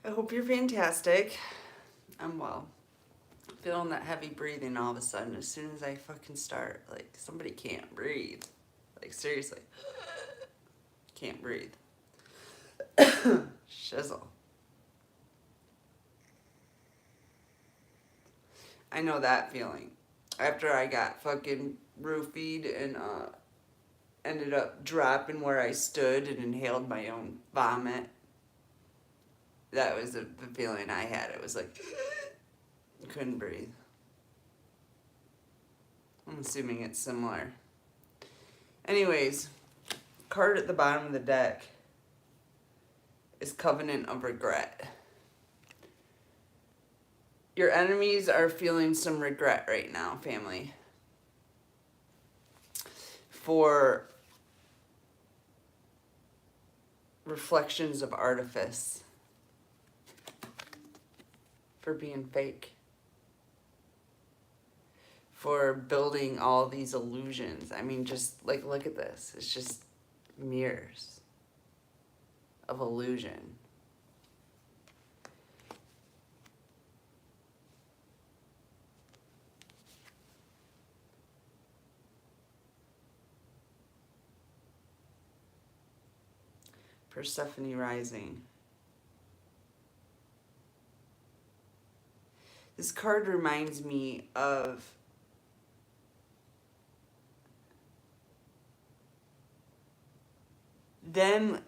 I hope you're fantastic. I'm well. Feeling that heavy breathing all of a sudden as soon as I fucking start. Like, somebody can't breathe. Like, seriously. Can't breathe. Shizzle. I know that feeling. After I got fucking roofied and ended up dropping where I stood and inhaled my own vomit. That was the feeling I had. It was like, couldn't breathe. I'm assuming it's similar. Anyways, card at the bottom of the deck is Covenant of Regret. Your enemies are feeling some regret right now, family. For reflections of artifice. For being fake. For building all these illusions. I mean, just like, look at this. It's just mirrors of illusion. Persephone rising. This card reminds me of them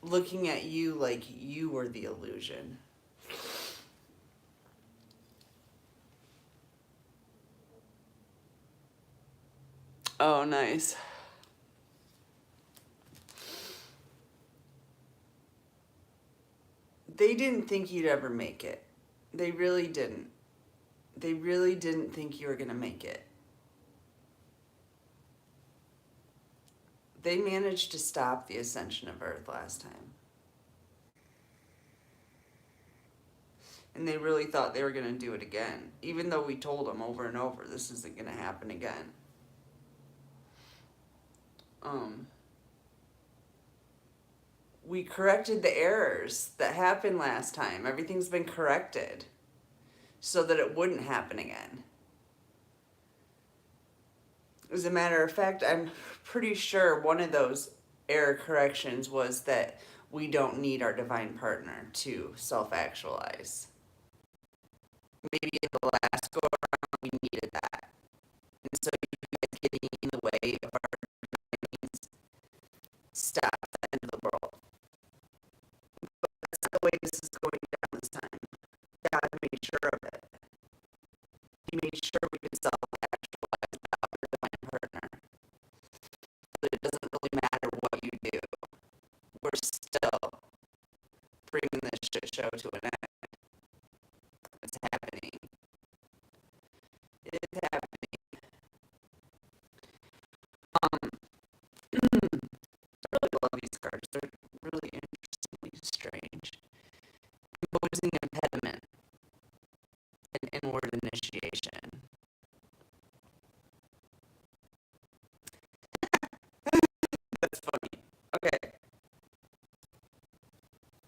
looking at you like you were the illusion. Oh, nice. They didn't think you'd ever make it. They really didn't. They really didn't think you were going to make it. They managed to stop the ascension of Earth last time. And they really thought they were going to do it again. Even though we told them over and over, this isn't going to happen again. We corrected the errors that happened last time. Everything's been corrected so that it wouldn't happen again. As a matter of fact, I'm pretty sure one of those error corrections was that we don't need our divine partner to self-actualize. Maybe in the last go around we needed that. And so you guys getting in the way of our divine needs stop the end of the world. But that's not the way this is going down this time. God made sure of it. He made sure we could self-actualize without our divine partner. But it doesn't really matter what you do. We're still bringing this shit show to an end. It's happening. It's happening. I really love these cards. They're really interestingly strange. Imposing impediment and inward initiation. That's funny. Okay.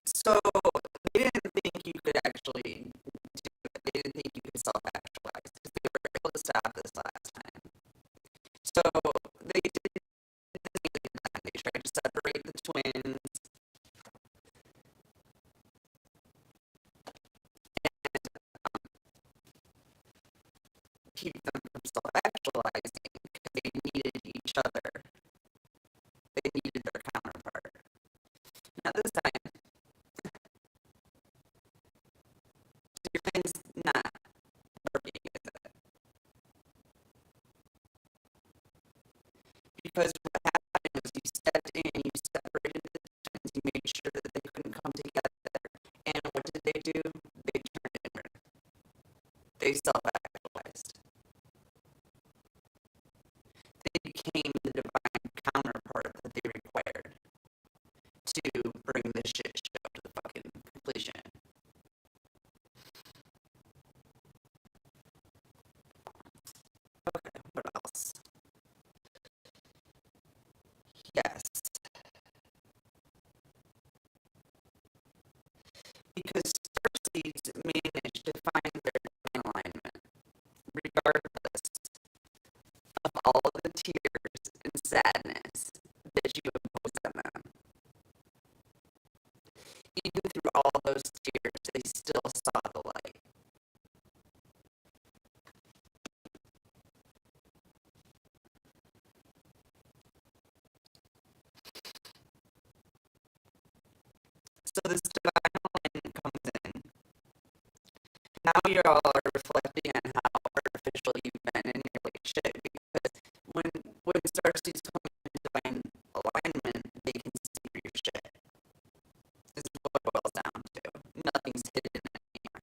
So they didn't think you could actually do it. They didn't think you could self-actualize because they were able to stop this last time. So they did that. They tried to separate the twins. Keep them from self-actualizing because they needed each other. They needed their counterpart. Now this time, your mind's not working, is it? Because what happened was you stepped in, you separated the twins, you made sure that they couldn't come together. And what did they do? They turned inward. They self-actualized. They became the divine counterpart that they required to bring this shit show to the fucking completion. Okay, what else? Yes. those tears, they still saw the light. So this divine alignment comes in. Now you all are reflecting on how artificial you've been in your relationship, because when Starseeds come into divine alignment, they can see through your shit. This is what it boils down to. Nothing's hidden anymore.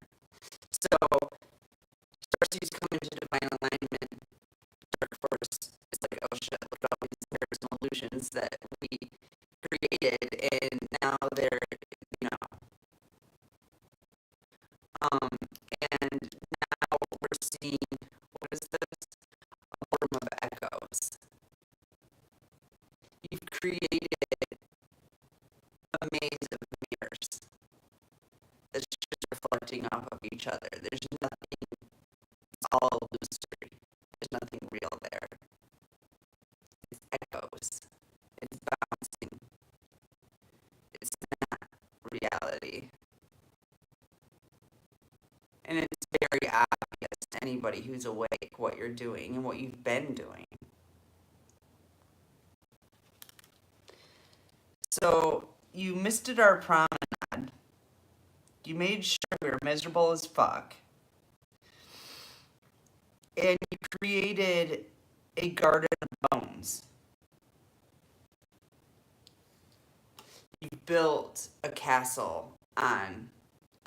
So Starseeds come into divine alignment. Dark Force is like, oh shit, look at all these errors and illusions that we created, and now they're, you know, and now we're seeing, what is this? A form of echoes. You've created a maze of mirrors that's just reflecting off of each other. There's nothing, it's all illusory. There's nothing real there. It's echoes. It's bouncing. It's not reality. And it's very obvious to anybody who's awake what you're doing and what you've been doing. So you misted our promenade. You made sure we were miserable as fuck. And you created a garden of bones. You built a castle on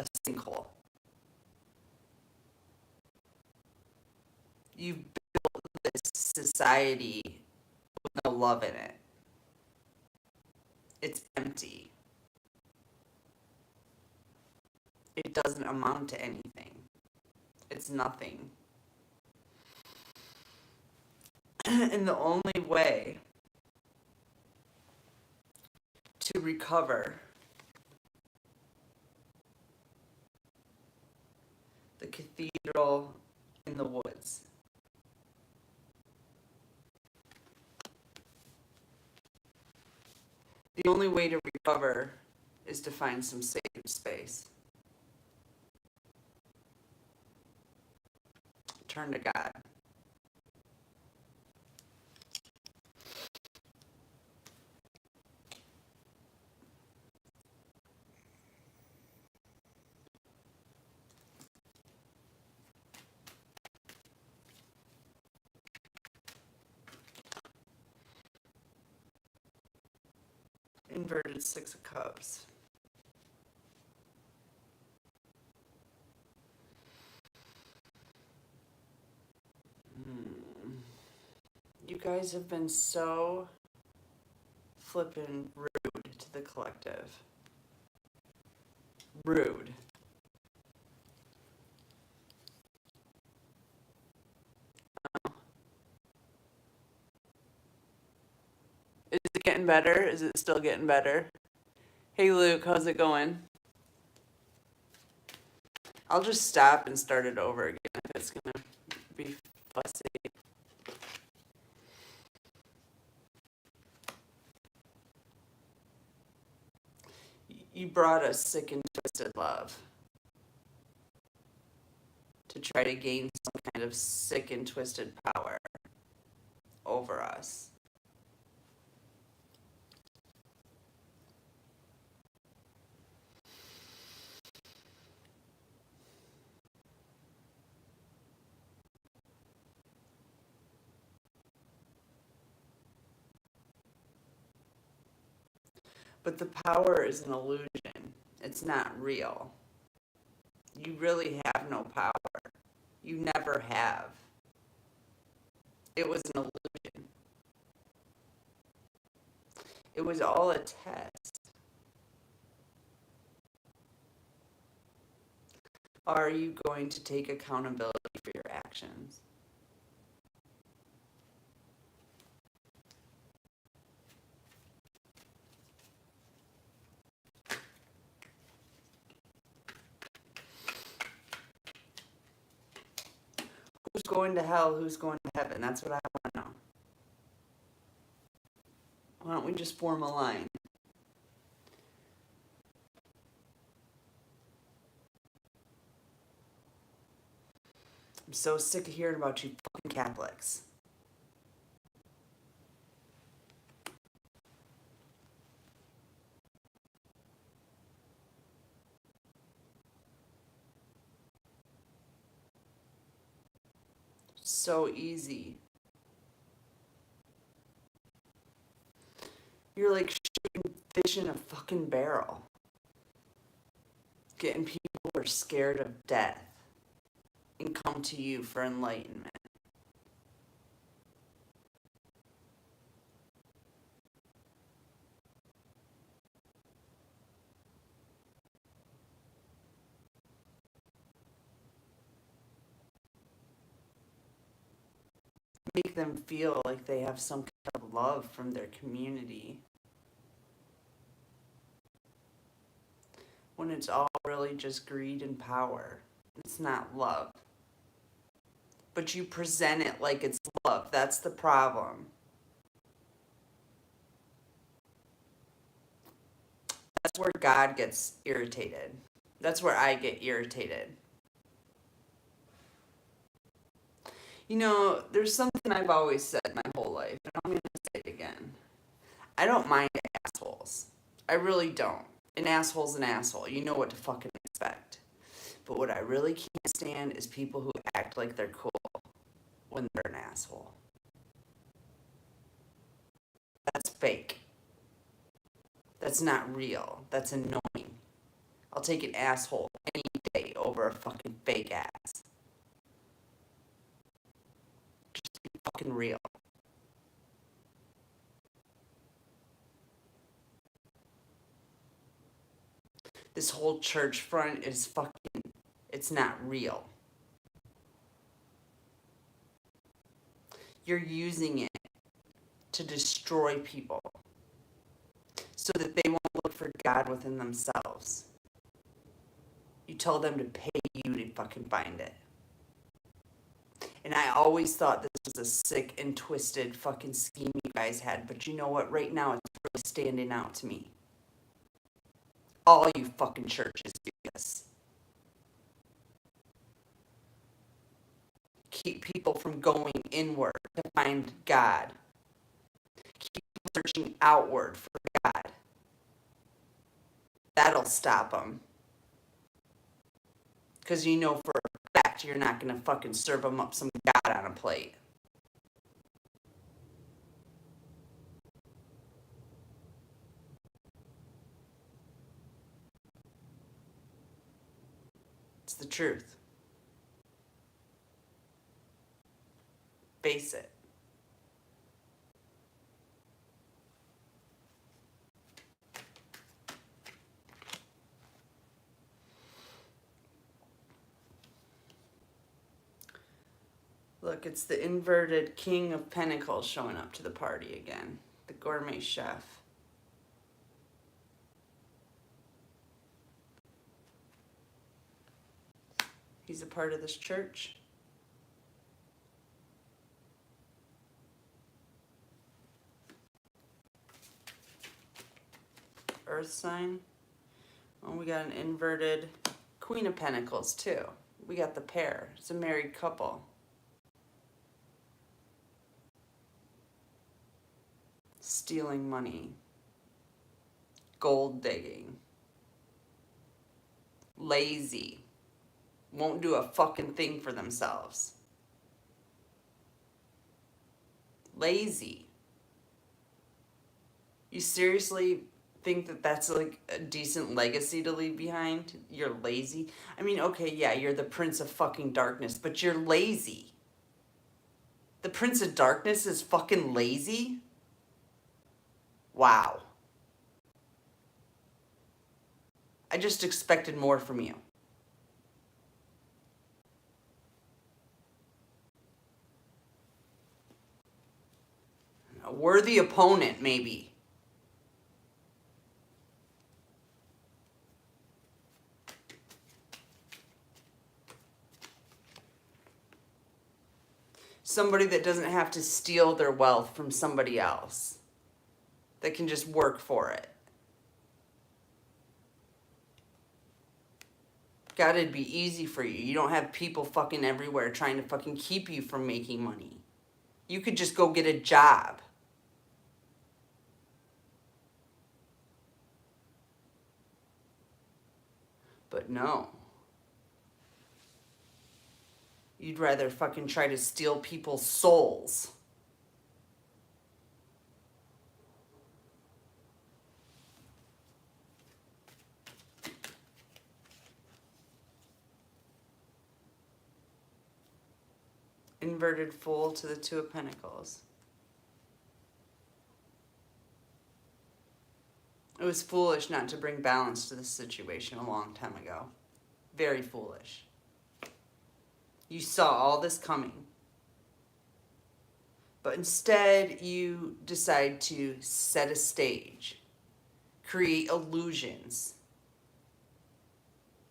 a sinkhole. You built this society with no love in it. It's empty. It doesn't amount to anything. It's nothing. And the only way to recover the cathedral in the woods, the only way to recover is to find some safe space. Turn to God. Inverted Six of Cups. You guys have been so flippin' rude to the collective. Rude. Is it getting better? Is it still getting better? Hey Luke, how's it going? I'll just stop and start it over again if it's gonna be fussy. You brought us sick and twisted love to try to gain some kind of sick and twisted power over us. But the power is an illusion. It's not real. You really have no power. You never have. It was an illusion. It was all a test. Are you going to take accountability for your actions? Who's going to hell? Who's going to heaven? That's what I want to know. Why don't we just form a line? I'm so sick of hearing about you fucking Catholics. So easy. You're like shooting fish in a fucking barrel. Getting people who are scared of death and come to you for enlightenment. Make them feel like they have some kind of love from their community. When it's all really just greed and power. It's not love. But you present it like it's love. That's the problem. That's where God gets irritated. That's where I get irritated. You know, there's something I've always said my whole life, and I'm going to say it again. I don't mind assholes. I really don't. An asshole's an asshole. You know what to fucking expect. But what I really can't stand is people who act like they're cool when they're an asshole. That's fake. That's not real. That's annoying. I'll take an asshole any day over a fucking fake ass. Just be fucking real. This whole church front is fucking, it's not real. You're using it to destroy people so that they won't look for God within themselves. You tell them to pay you to fucking find it. And I always thought this was a sick and twisted fucking scheme you guys had, but you know what? Right now it's really standing out to me. All you fucking churches do this. Keep people from going inward to find God. Keep searching outward for God. That'll stop them. Because you know for a fact you're not going to fucking serve them up some God on a plate. It's the truth. Face it. Look, it's the inverted King of Pentacles showing up to the party again. The gourmet chef. He's a part of this church. Earth sign. Oh, we got an inverted Queen of Pentacles too. We got the pair. It's a married couple. Stealing money. Gold digging. Lazy. Won't do a fucking thing for themselves. Lazy. You seriously think that that's like a decent legacy to leave behind? You're lazy? I mean, okay, yeah, you're the Prince of fucking Darkness, but you're lazy. The Prince of Darkness is fucking lazy? Wow. I just expected more from you. A worthy opponent, maybe. Somebody that doesn't have to steal their wealth from somebody else. That can just work for it. God, it'd be easy for you. You don't have people fucking everywhere trying to fucking keep you from making money. You could just go get a job. But no. You'd rather fucking try to steal people's souls. Inverted Fool to the Two of Pentacles. It was foolish not to bring balance to this situation a long time ago. Very foolish. You saw all this coming. But instead, you decide to set a stage, create illusions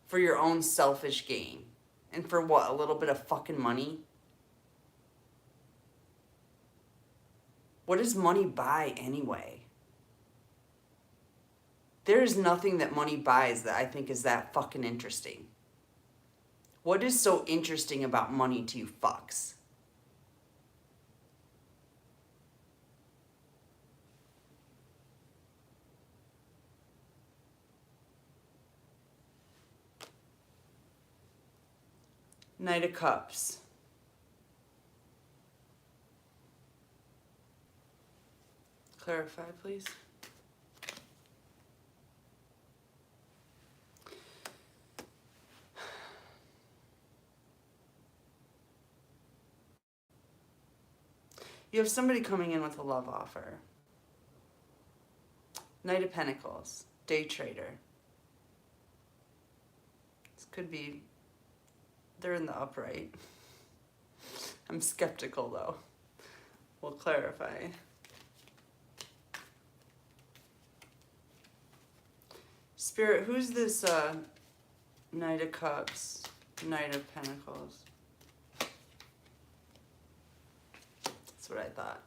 for your own selfish gain. And for what? A little bit of fucking money? What does money buy anyway? There is nothing that money buys that I think is that fucking interesting. What is so interesting about money to you fucks? Knight of Cups. Clarify, please. You have somebody coming in with a love offer. Knight of Pentacles. Day trader. This could be... They're in the upright. I'm skeptical, though. We'll clarify. Spirit, who's this Knight of Cups, Knight of Pentacles? That's what I thought.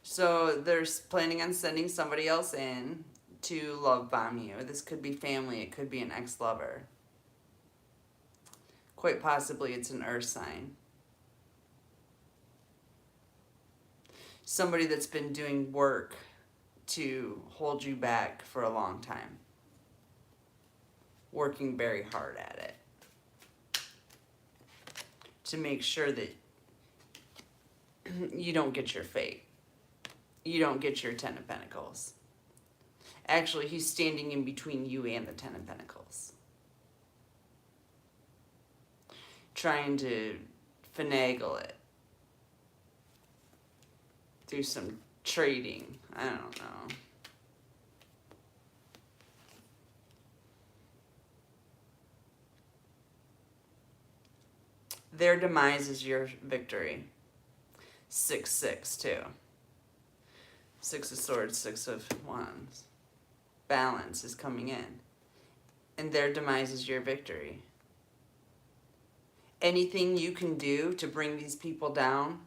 So they're planning on sending somebody else in to love bomb you. This could be family. It could be an ex-lover. Quite possibly it's an earth sign. Somebody that's been doing work to hold you back for a long time. Working very hard at it. To make sure that you don't get your fate. You don't get your Ten of Pentacles. Actually, he's standing in between you and the Ten of Pentacles. Trying to finagle it. Do some trading. I don't know. Their demise is your victory. 6-6 too. 6 of Swords, 6 of Wands. Balance is coming in. And their demise is your victory. Anything you can do to bring these people down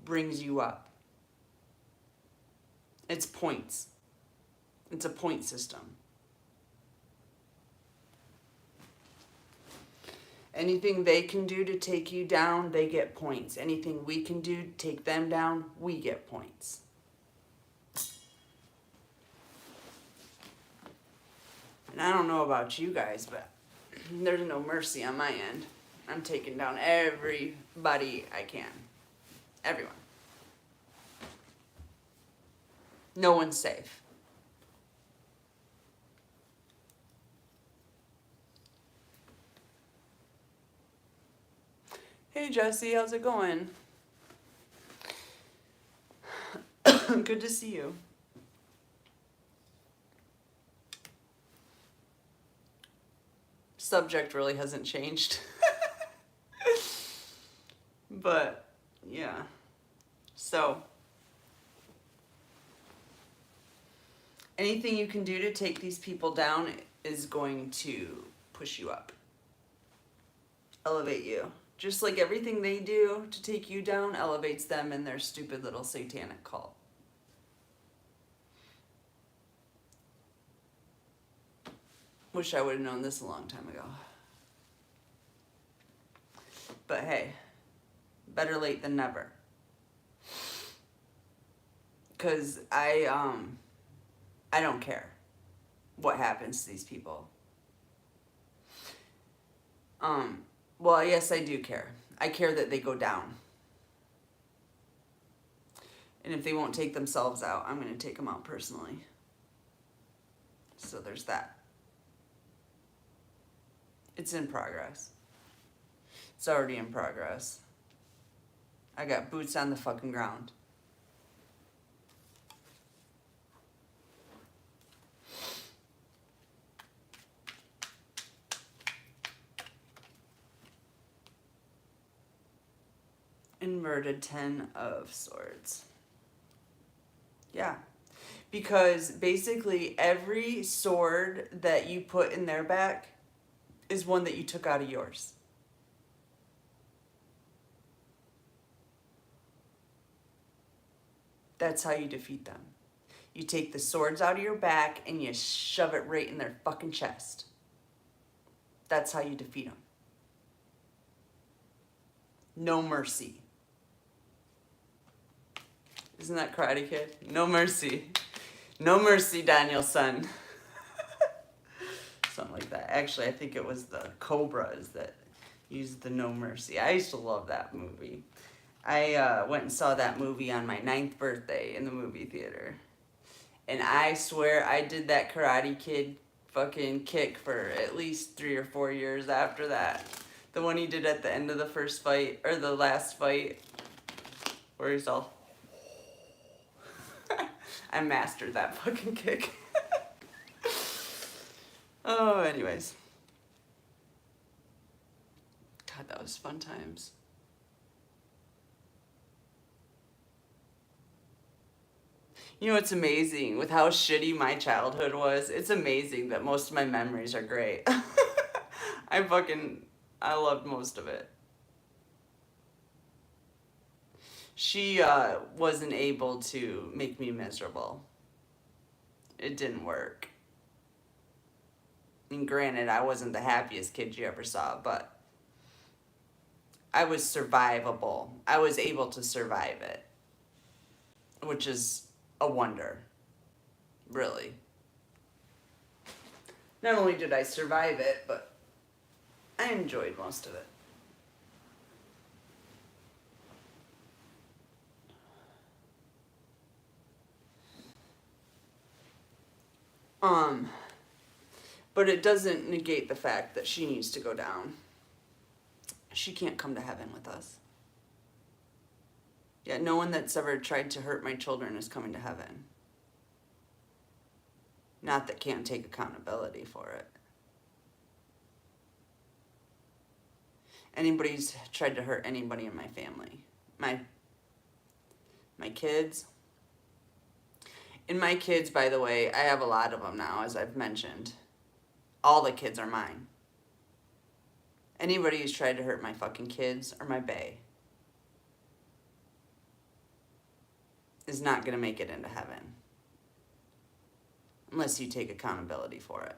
brings you up. It's points. It's a point system. Anything they can do to take you down, they get points. Anything we can do to take them down, we get points. And I don't know about you guys, but there's no mercy on my end. I'm taking down everybody I can. Everyone. No one's safe. Hey Jesse, how's it going? Good to see you. Subject really hasn't changed. But, yeah. So, anything you can do to take these people down is going to push you up. Elevate you. Just like everything they do to take you down elevates them in their stupid little satanic cult. Wish I would have known this a long time ago. But hey, better late than never. Because I don't care what happens to these people. Well, yes, I do care. I care that they go down. And if they won't take themselves out, I'm going to take them out personally. So there's that. It's in progress. It's already in progress. I got boots on the fucking ground. Inverted 10 of Swords. Yeah. Because basically every sword that you put in their back is one that you took out of yours. That's how you defeat them. You take the swords out of your back and you shove it right in their fucking chest. That's how you defeat them. No mercy. Isn't that Karate Kid? No mercy. No mercy, Daniel-san. Something like that. Actually, I think it was the Cobras that used the no mercy. I used to love that movie. I went and saw that movie on my 9th birthday in the movie theater. And I swear I did that Karate Kid fucking kick for at least 3 or 4 years after that. The one he did at the end of the first fight, or the last fight, where he's all... I mastered that fucking kick. Oh, anyways. God, that was fun times. You know what's amazing with how shitty my childhood was? It's amazing that most of my memories are great. I loved most of it. She wasn't able to make me miserable. It didn't work. I mean, granted, I wasn't the happiest kid you ever saw, but I was survivable. I was able to survive it, which is a wonder, really. Not only did I survive it, but I enjoyed most of it. But it doesn't negate the fact that she needs to go down. She can't come to heaven with us. Yeah, no one that's ever tried to hurt my children is coming to heaven. Not that can't take accountability for it. Anybody's tried to hurt anybody in my family. My kids. And my kids, by the way, I have a lot of them now, as I've mentioned. All the kids are mine. Anybody who's tried to hurt my fucking kids or my bae is not going to make it into heaven. Unless you take accountability for it.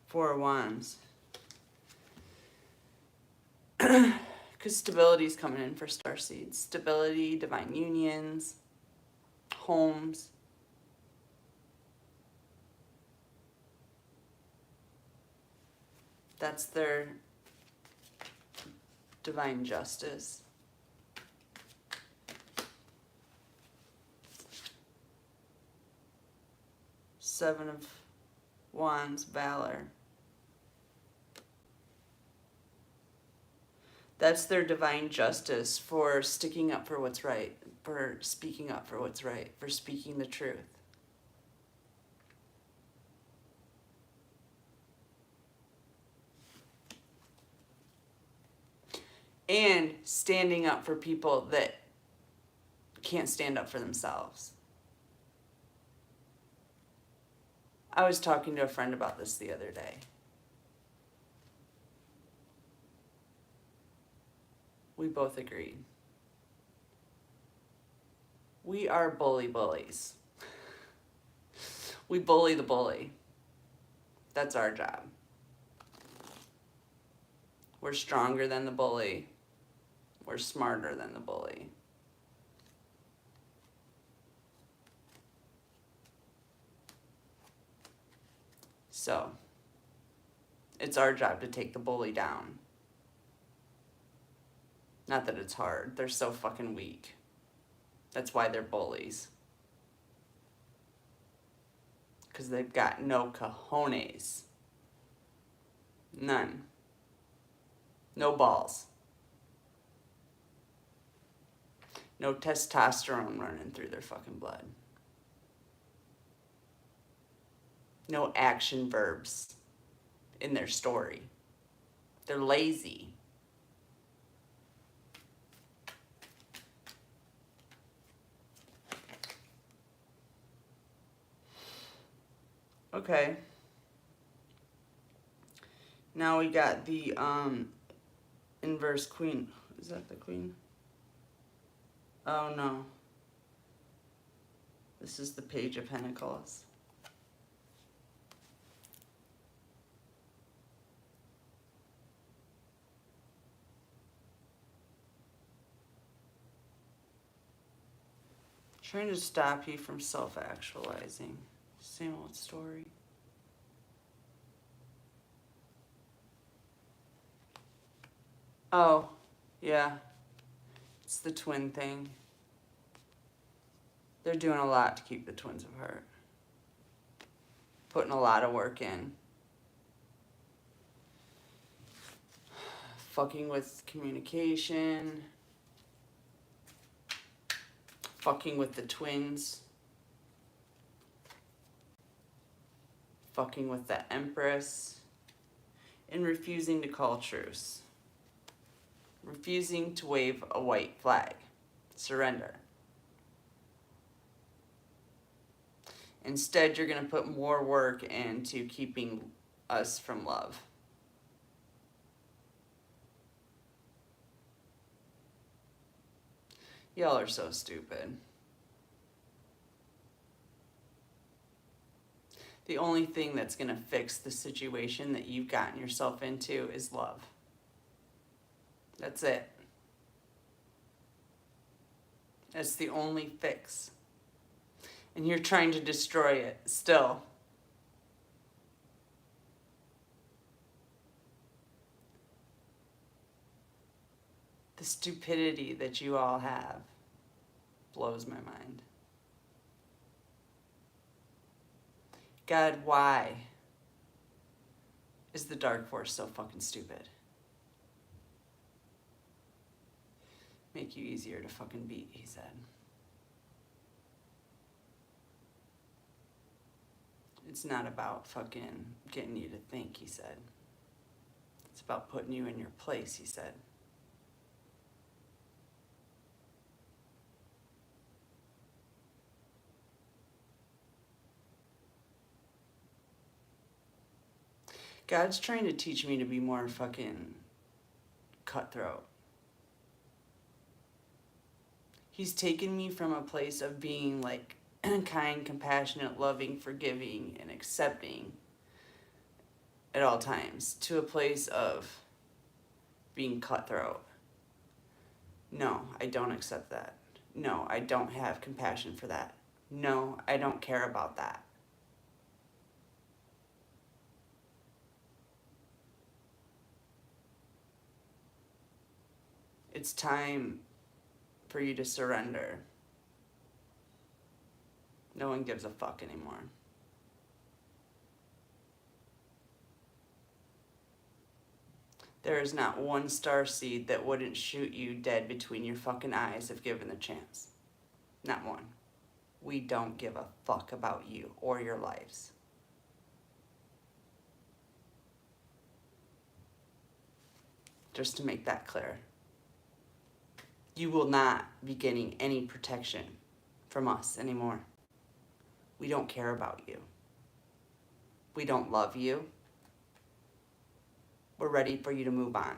Four of Wands. Because stability's coming in for starseeds. Stability, divine unions, homes. That's their divine justice. Seven of Wands, valor. That's their divine justice for sticking up for what's right, for speaking up for what's right, for speaking the truth. And standing up for people that can't stand up for themselves. I was talking to a friend about this the other day. We both agreed. We are bullies. We bully the bully. That's our job. We're stronger than the bully. We're smarter than the bully. So, it's our job to take the bully down. Not that it's hard. They're so fucking weak. That's why they're bullies. Because they've got no cojones. None. No balls. No testosterone running through their fucking blood. No action verbs in their story. They're lazy. Okay. Now we got the inverse queen. Is that the queen? Oh no. This is the Page of Pentacles. Trying to stop you from self-actualizing. Same old story. Oh, yeah. It's the twin thing. They're doing a lot to keep the twins apart. Putting a lot of work in. Fucking with communication. Fucking with the twins. Fucking with the Empress. And refusing to call truce. Refusing to wave a white flag. Surrender. Instead, you're going to put more work into keeping us from love. Y'all are so stupid. The only thing that's going to fix the situation that you've gotten yourself into is love. That's it. That's the only fix. And you're trying to destroy it still. The stupidity that you all have blows my mind. God, why is the Dark Force so fucking stupid? Make you easier to fucking beat, he said. It's not about fucking getting you to think, he said. It's about putting you in your place, he said. God's trying to teach me to be more fucking cutthroat. He's taken me from a place of being like kind, compassionate, loving, forgiving, and accepting at all times to a place of being cutthroat. No, I don't accept that. No, I don't have compassion for that. No, I don't care about that. It's time for you to surrender. No one gives a fuck anymore. There is not one starseed that wouldn't shoot you dead between your fucking eyes if given the chance. Not one. We don't give a fuck about you or your lives. Just to make that clear. You will not be getting any protection from us anymore. We don't care about you. We don't love you. We're ready for you to move on.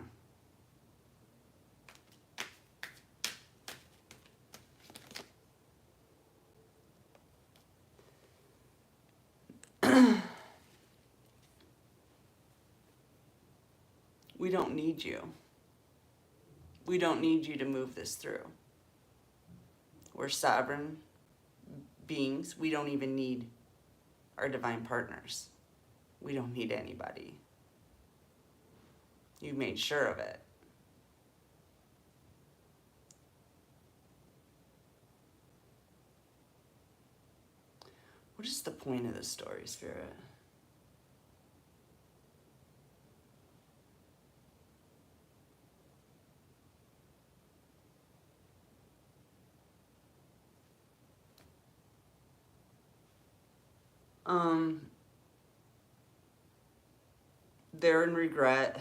We don't need you. We don't need you to move this through. We're sovereign beings. We don't even need our divine partners. We don't need anybody. You made sure of it. What is the point of this story, Spirit? They're in regret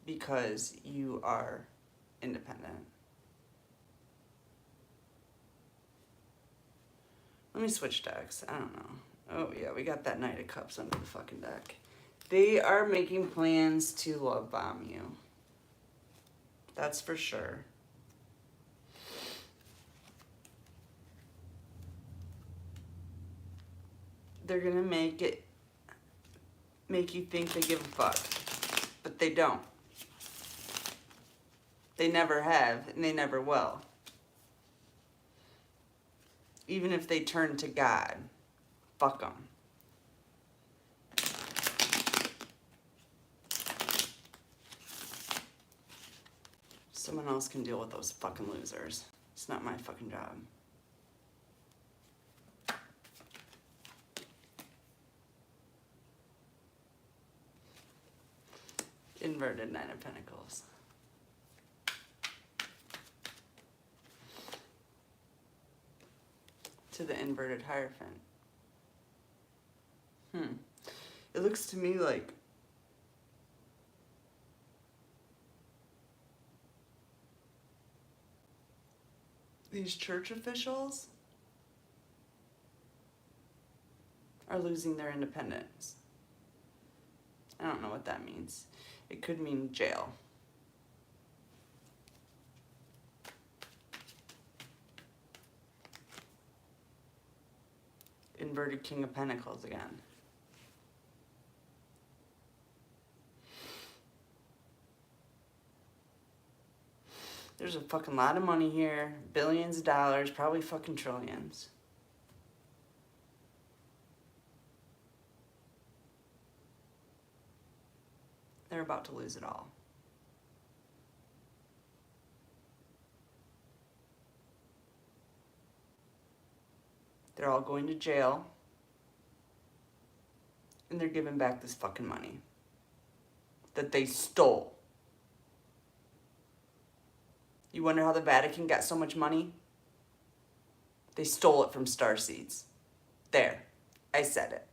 because you are independent. Let me switch decks. I don't know. Oh yeah, we got that Knight of Cups under the fucking deck. They are making plans to love bomb you. That's for sure. They're gonna make you think they give a fuck, but they don't. They never have, and they never will. Even if they turn to God, fuck them. Someone else can deal with those fucking losers. It's not my fucking job. Inverted Nine of Pentacles. To the inverted Hierophant. It looks to me like these church officials are losing their independence. I don't know what that means. It could mean jail. Inverted King of Pentacles again. There's a fucking lot of money here. Billions of dollars, probably fucking trillions. They're about to lose it all. They're all going to jail. And they're giving back this fucking money that they stole. You wonder how the Vatican got so much money? They stole it from starseeds. There. I said it.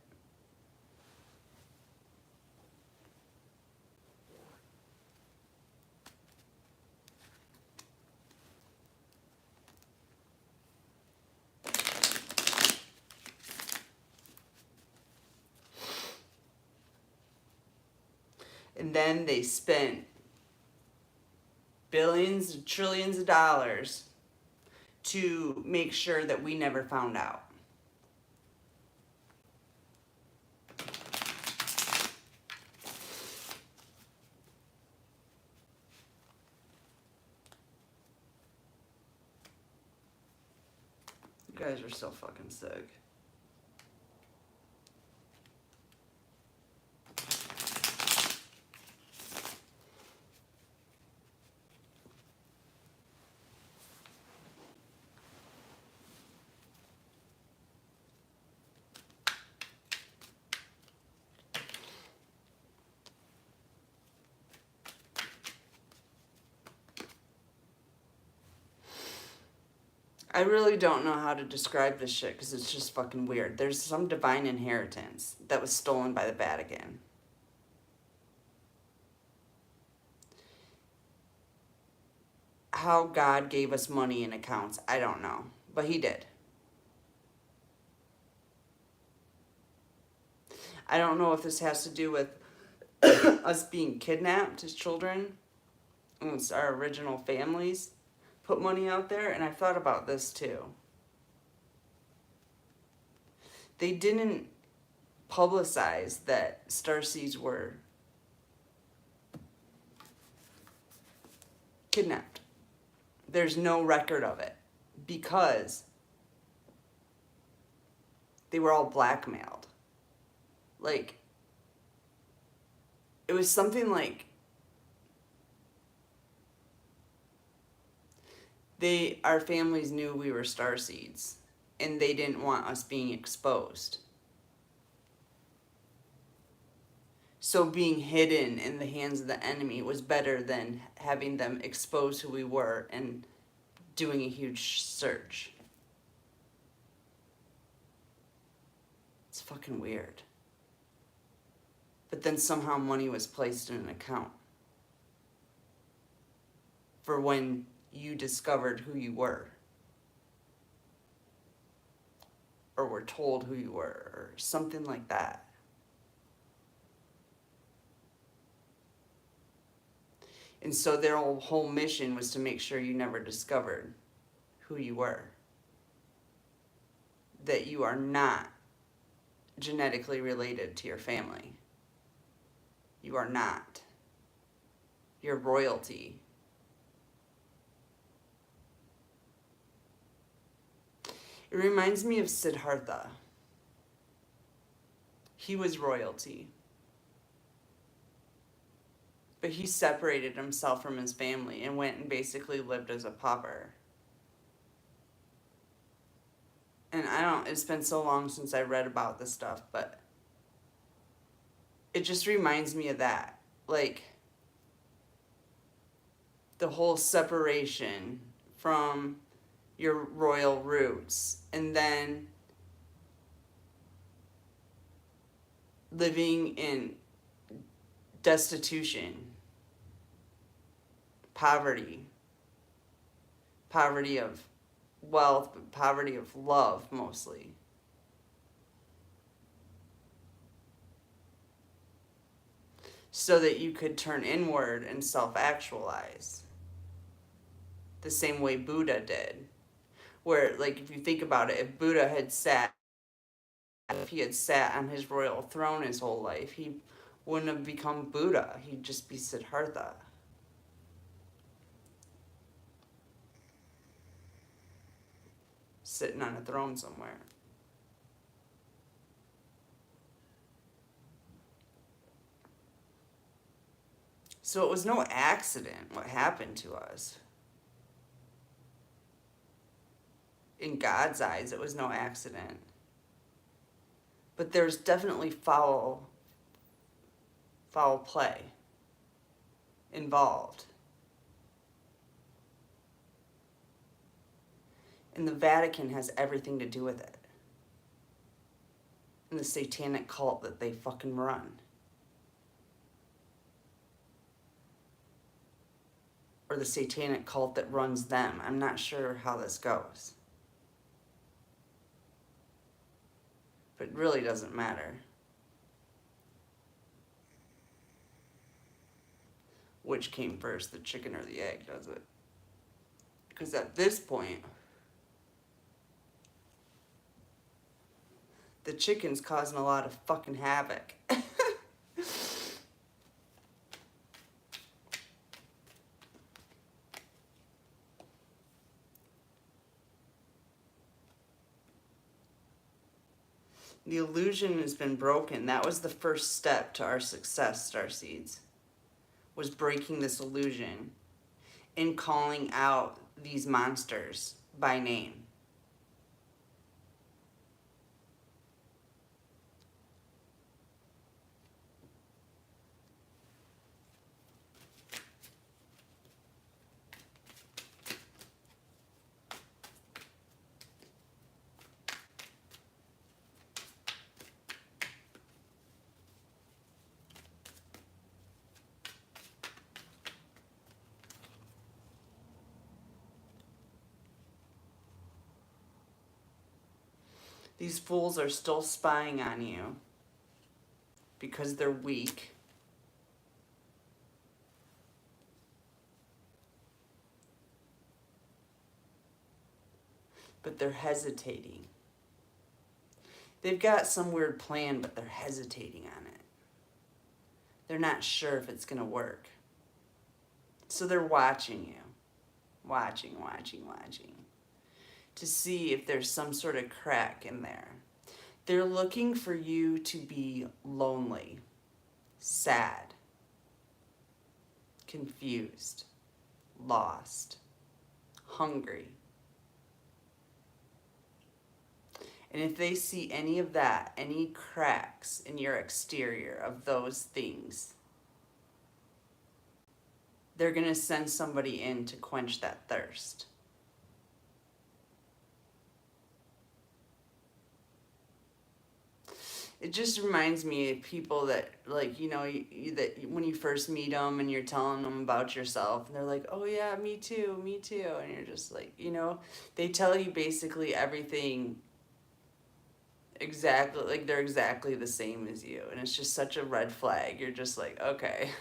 And then they spent billions, trillions of dollars to make sure that we never found out. You guys are so fucking sick. I really don't know how to describe this shit because it's just fucking weird. There's some divine inheritance that was stolen by the Vatican. How God gave us money in accounts, I don't know. But he did. I don't know if this has to do with us being kidnapped as children. It's our original families put money out there, and I've thought about this too. They didn't publicize that starseeds were kidnapped. There's no record of it because they were all blackmailed. Like, it was something like our families knew we were starseeds and they didn't want us being exposed. So being hidden in the hands of the enemy was better than having them expose who we were and doing a huge search. It's fucking weird. But then somehow money was placed in an account for when you discovered who you were. Or were told who you were, or something like that. And so their whole mission was to make sure you never discovered who you were. That you are not genetically related to your family. You are not. You're royalty. It reminds me of Siddhartha. He was royalty. But he separated himself from his family and went and basically lived as a pauper. And it's been so long since I read about this stuff, but it just reminds me of that. Like, the whole separation from your royal roots and then living in destitution, poverty of wealth, but poverty of love mostly. So that you could turn inward and self-actualize. The same way Buddha did. Where, like, if you think about it, if Buddha had he had sat on his royal throne his whole life, he wouldn't have become Buddha. He'd just be Siddhartha. Sitting on a throne somewhere. So it was no accident what happened to us. In God's eyes, it was no accident. But there's definitely foul play involved. And the Vatican has everything to do with it. And the satanic cult that they fucking run. Or the satanic cult that runs them. I'm not sure how this goes. But it really doesn't matter. Which came first, the chicken or the egg, does it? Because at this point, the chicken's causing a lot of fucking havoc. The illusion has been broken. That was the first step to our success, Starseeds. Was breaking this illusion and calling out these monsters by name. These fools are still spying on you. because they're weak. But they're hesitating. They've got some weird plan, but they're hesitating on it. They're not sure if it's going to work. So they're watching you. Watching. To see if there's some sort of crack in there. They're looking for you to be lonely, sad, confused, lost, hungry. And if they see any of that, any cracks in your exterior of those things, they're going to send somebody in to quench that thirst. It just reminds me of people that, like, you know, that when you first meet them and you're telling them about yourself, and they're like, oh yeah, me too. And you're just like, you know, they tell you basically everything exactly, like they're exactly the same as you. And it's just such a red flag. You're just like, okay,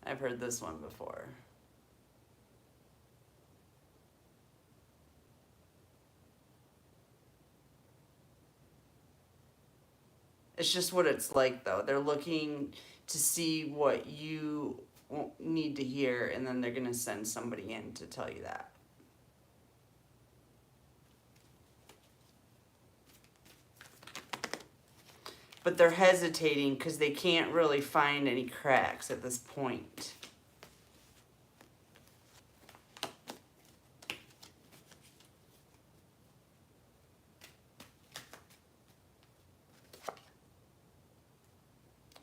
I've heard this one before. It's just what it's like, though. They're looking to see what you need to hear, and then they're going to send somebody in to tell you that. But they're hesitating because they can't really find any cracks at this point.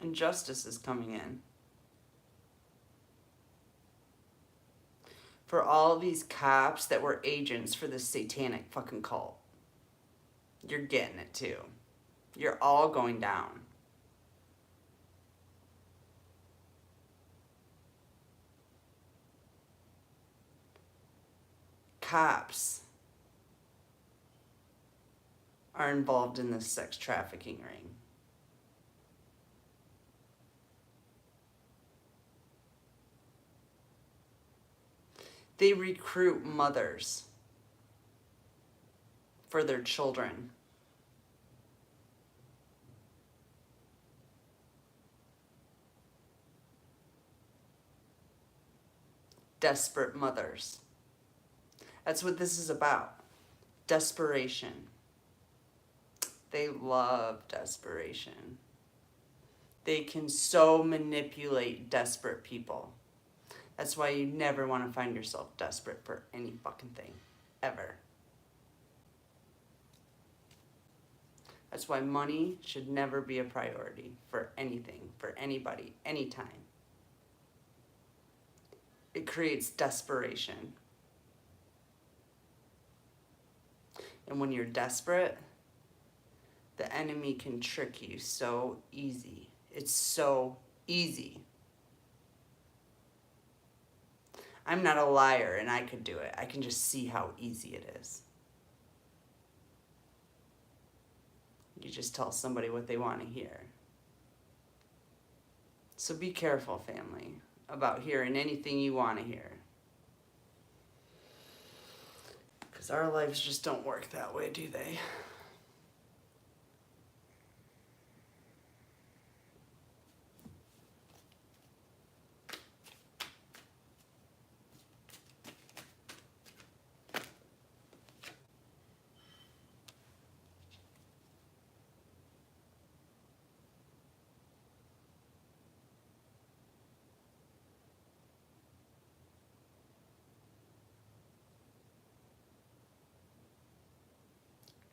And justice is coming in. For all these cops that were agents for this satanic fucking cult. You're getting it too. You're all going down. Cops are involved in this sex trafficking ring. They recruit mothers for their children. Desperate mothers. That's what this is about. Desperation. They love desperation. They can so manipulate desperate people. That's why you never want to find yourself desperate for any fucking thing. Ever. That's why money should never be a priority for anything, for anybody, anytime. It creates desperation. And when you're desperate, the enemy can trick you so easy. It's so easy. I'm not a liar, and I could do it. I can just see how easy it is. You just tell somebody what they want to hear. So be careful, family, about hearing anything you want to hear. Because our lives just don't work that way, do they?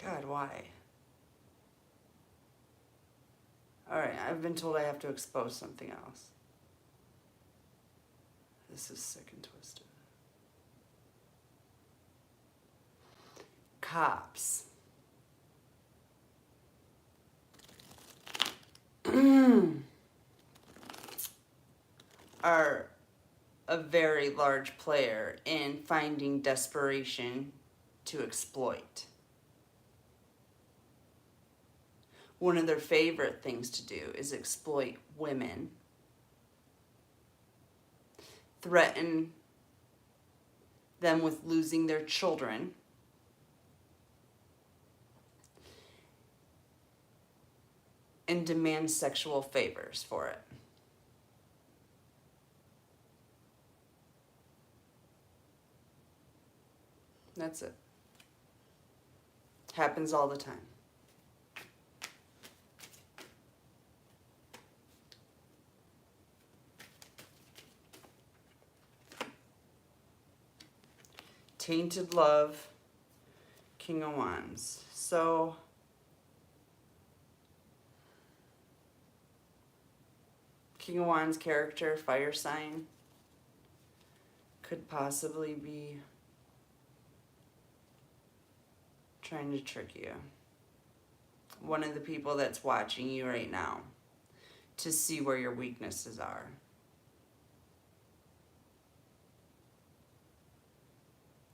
God, why? Alright, I've been told I have to expose something else. This is sick and twisted. Cops. Are a very large player in finding desperation to exploit. One of their favorite things to do is exploit women, threaten them with losing their children, and demand sexual favors for it. That's it. Happens all the time. Tainted Love, King of Wands. So, King of Wands character, fire sign, could possibly be trying to trick you. One of the people that's watching you right now to see where your weaknesses are.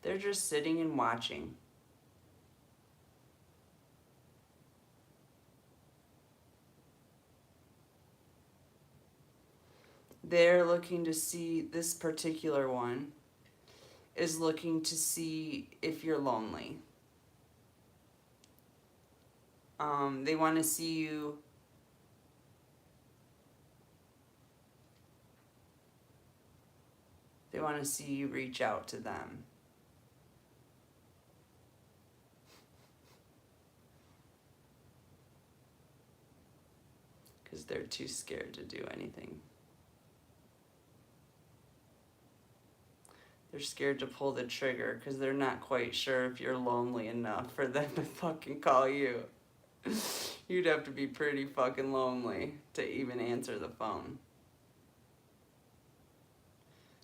They're just sitting and watching. They're looking to see, this particular one is looking to see if you're lonely. They want to see you reach out to them. Because they're too scared to do anything. They're scared to pull the trigger because they're not quite sure if you're lonely enough for them to fucking call you. You'd have to be pretty fucking lonely to even answer the phone.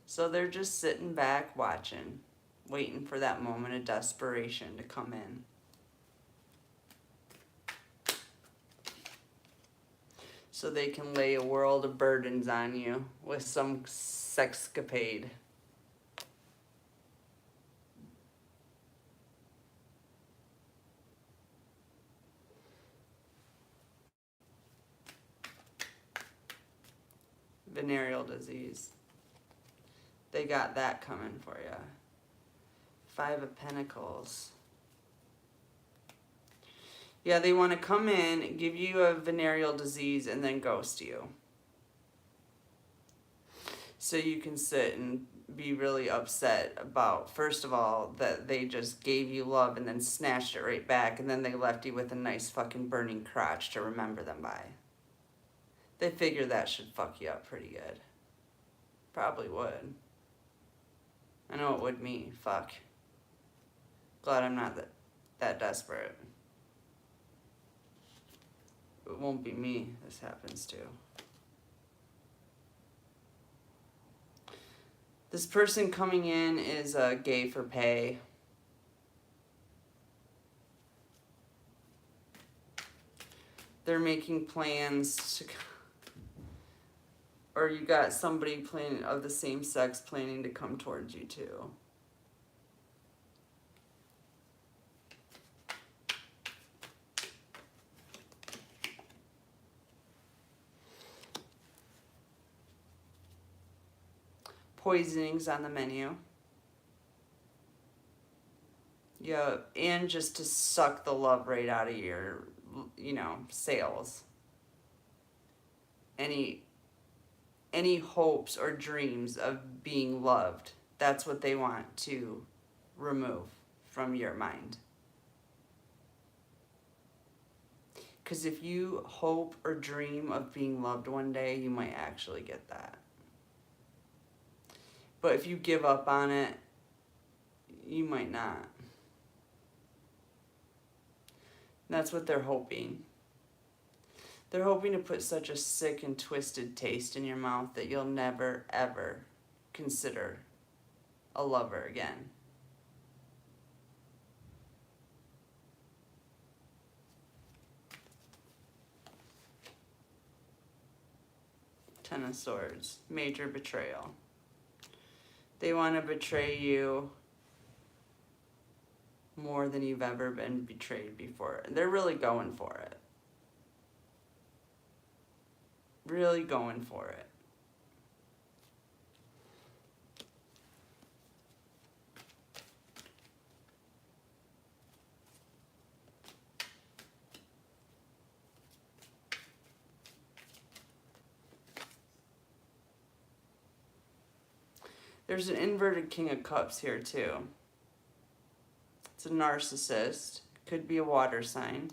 So they're just sitting back watching, waiting for that moment of desperation to come in. So they can lay a world of burdens on you with some sexcapade. Venereal disease. They got that coming for you. 5 of Pentacles. Yeah, they want to come in, give you a venereal disease, and then ghost you. So you can sit and be really upset about, first of all, that they just gave you love and then snatched it right back, and then they left you with a nice fucking burning crotch to remember them by. They figure that should fuck you up pretty good. Probably would. I know it would me. Fuck. Glad I'm not that desperate. It won't be me this happens to. This person coming in is gay for pay. They're making plans to... Or you got somebody planning of the same sex planning to come towards you too. Poisonings on the menu. Yeah, and just to suck the love right out of your, sales. Any hopes or dreams of being loved, that's what they want to remove from your mind. Because if you hope or dream of being loved one day, you might actually get that. But if you give up on it, you might not. That's what they're hoping. They're hoping to put such a sick and twisted taste in your mouth that you'll never, ever consider a lover again. Ten of Swords, major betrayal. They want to betray you more than you've ever been betrayed before. And they're really going for it. Really going for it. There's an inverted King of Cups here too. It's a narcissist. Could be a water sign.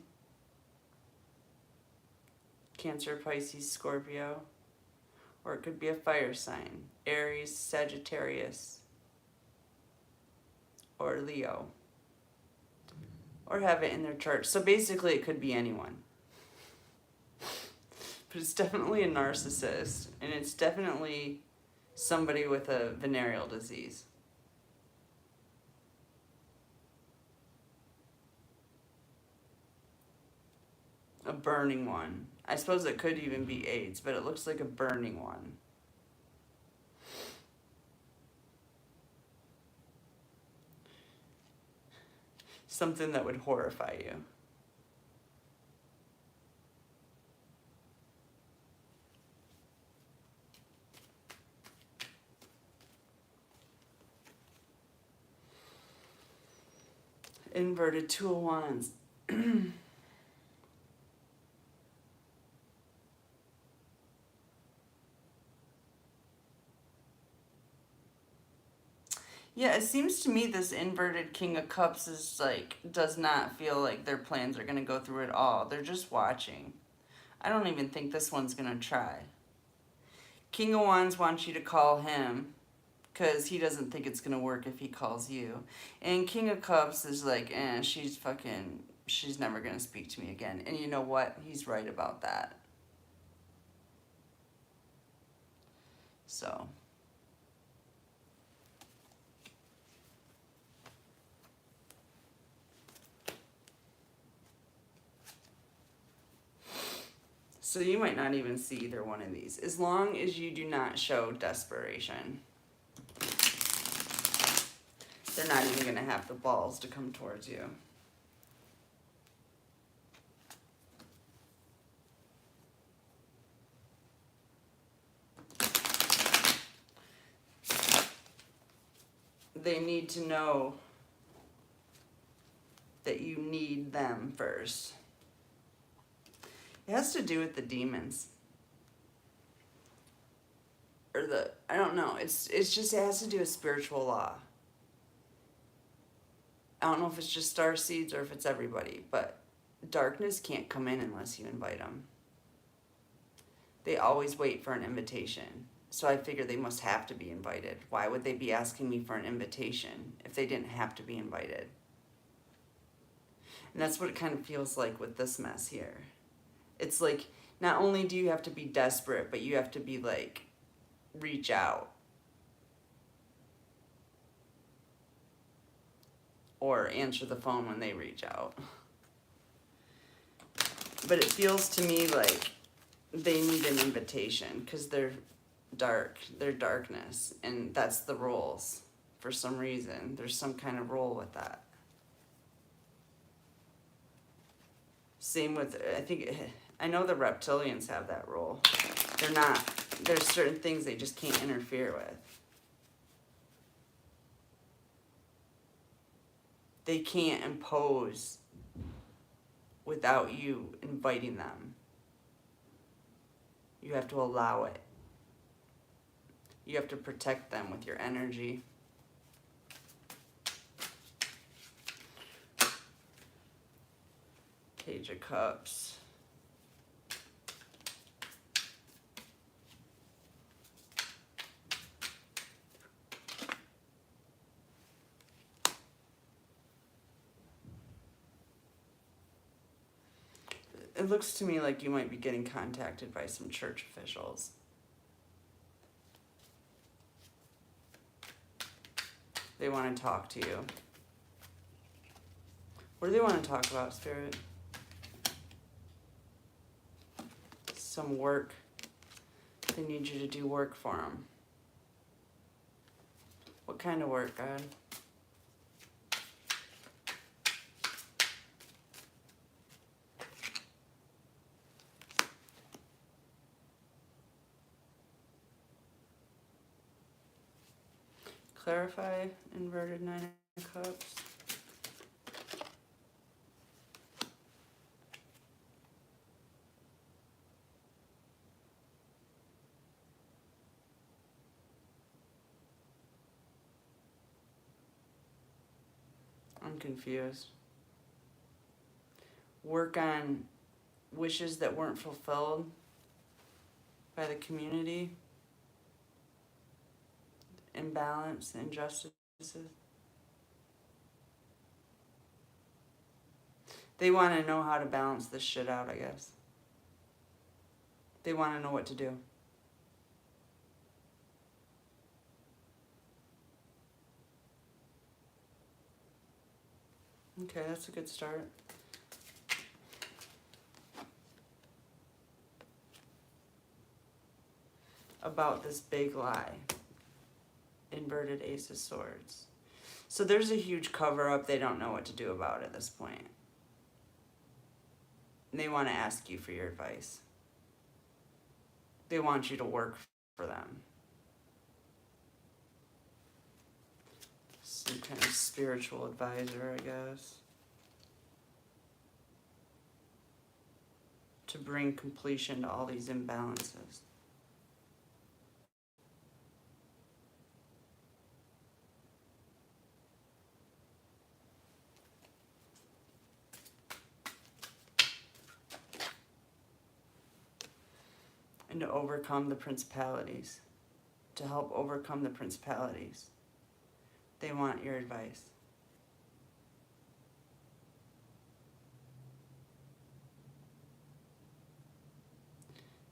Cancer, Pisces, Scorpio. Or it could be a fire sign. Aries, Sagittarius. Or Leo. Or have it in their chart. So basically it could be anyone. But it's definitely a narcissist. And it's definitely somebody with a venereal disease. A burning one. I suppose it could even be AIDS, but it looks like a burning one. Something that would horrify you. Inverted Two of Wands. Yeah, it seems to me this inverted King of Cups is like, does not feel like their plans are going to go through at all. They're just watching. I don't even think this one's going to try. King of Wands wants you to call him because he doesn't think it's going to work if he calls you. And King of Cups is like, she's never going to speak to me again. And you know what? He's right about that. So... So you might not even see either one of these, as long as you do not show desperation. They're not even going to have the balls to come towards you. They need to know that you need them first. It has to do with the demons. Or I don't know, it's just, it has to do with spiritual law. I don't know if it's just starseeds or if it's everybody, but darkness can't come in unless you invite them. They always wait for an invitation. So I figure they must have to be invited. Why would they be asking me for an invitation if they didn't have to be invited? And that's what it kind of feels like with this mess here. It's like, not only do you have to be desperate, but you have to be like, reach out. Or answer the phone when they reach out. But it feels to me like they need an invitation because they're dark, they're darkness, and that's the rules for some reason. There's some kind of rule with that. Same with, I know the reptilians have that rule. There's certain things they just can't interfere with. They can't impose without you inviting them. You have to allow it. You have to protect them with your energy. Page of Cups. It looks to me like you might be getting contacted by some church officials. They want to talk to you. What do they want to talk about, Spirit? Some work. They need you to do work for them. What kind of work, God? Clarify inverted Nine of Cups. I'm confused. Work on wishes that weren't fulfilled by the community. Imbalance, injustices. They want to know how to balance this shit out, I guess. They want to know what to do. Okay, that's a good start. About this big lie. Inverted Ace of Swords. So there's a huge cover-up they don't know what to do about at this point. And they want to ask you for your advice. They want you to work for them. Some kind of spiritual advisor, I guess. To bring completion to all these imbalances. And to overcome the principalities. To help overcome the principalities. They want your advice.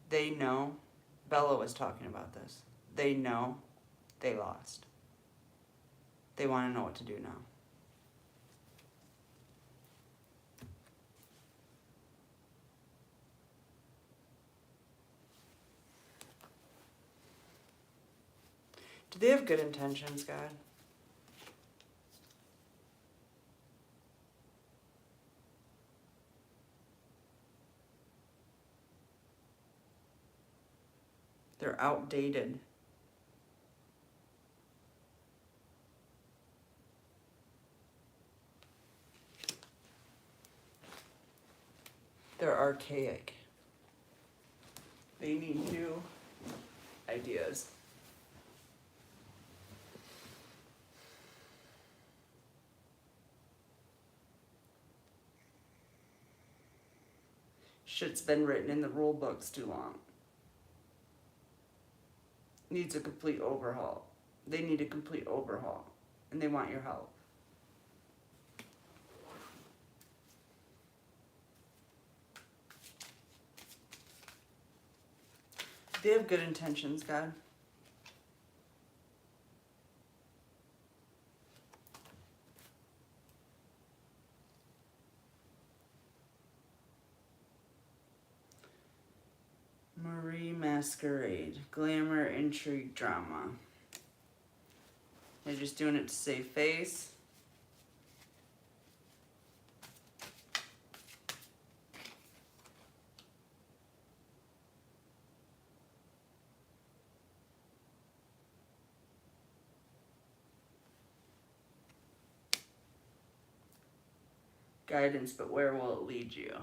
They know, Bella was talking about this. They know they lost. They want to know what to do now. Do they have good intentions, God? They're outdated. They're archaic. They need new ideas. Shit's been written in the rule books too long. Needs a complete overhaul. They need a complete overhaul. And they want your help. They have good intentions, God. Marie Masquerade. Glamour, intrigue, drama. They're just doing it to save face. Guidance, but where will it lead you?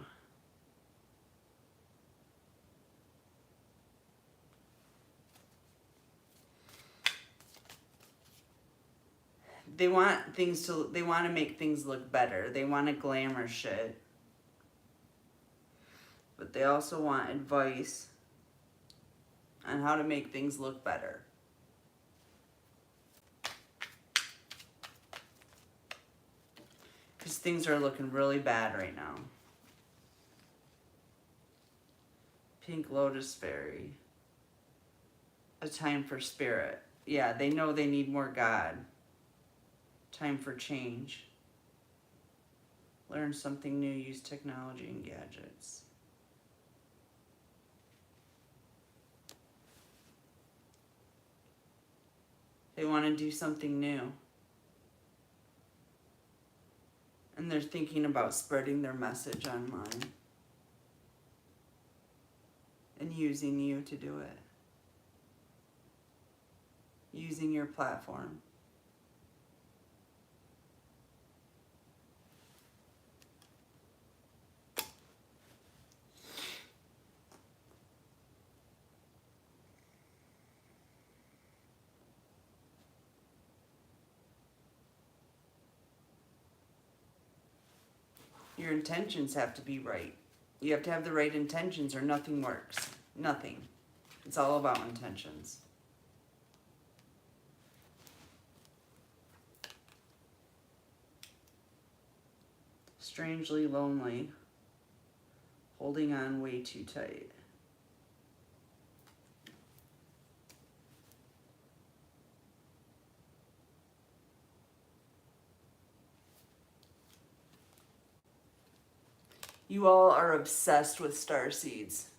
They want to make things look better. They want to glamour shit. But they also want advice on how to make things look better. Because things are looking really bad right now. Pink Lotus Fairy. A time for spirit. Yeah, they know they need more God. Time for change. Learn something new, use technology and gadgets. They want to do something new. And they're thinking about spreading their message online. And using you to do it. Using your platform. Your intentions have to be right. You have to have the right intentions or nothing works. Nothing. It's all about intentions. Strangely lonely. Holding on way too tight. You all are obsessed with star seeds.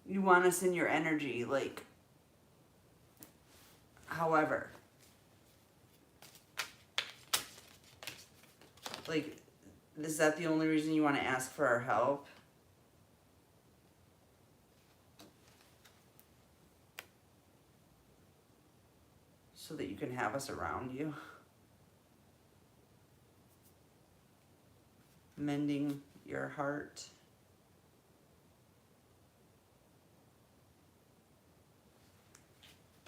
You want us in your energy, like, however. Like, is that the only reason you want to ask for our help? So that you can have us around you? Mending your heart.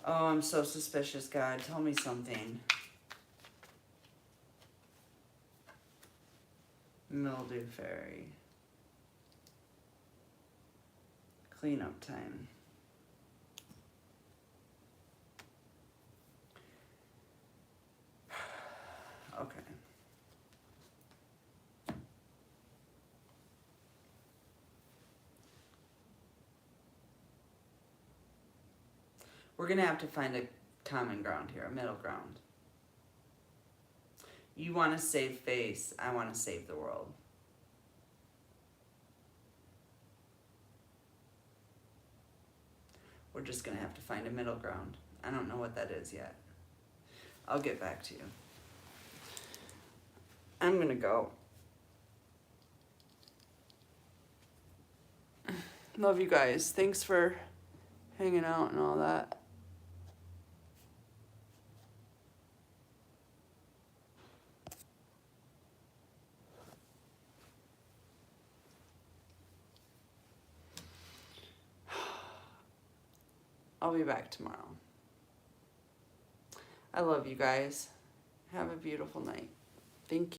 Oh, I'm so suspicious, God. Tell me something. Mildew fairy. Cleanup time. Okay. We're going to have to find a common ground here, a middle ground. You want to save face. I want to save the world. We're just going to have to find a middle ground. I don't know what that is yet. I'll get back to you. I'm going to go. Love you guys. Thanks for hanging out and all that. I'll be back tomorrow. I love you guys. Have a beautiful night. Thank you.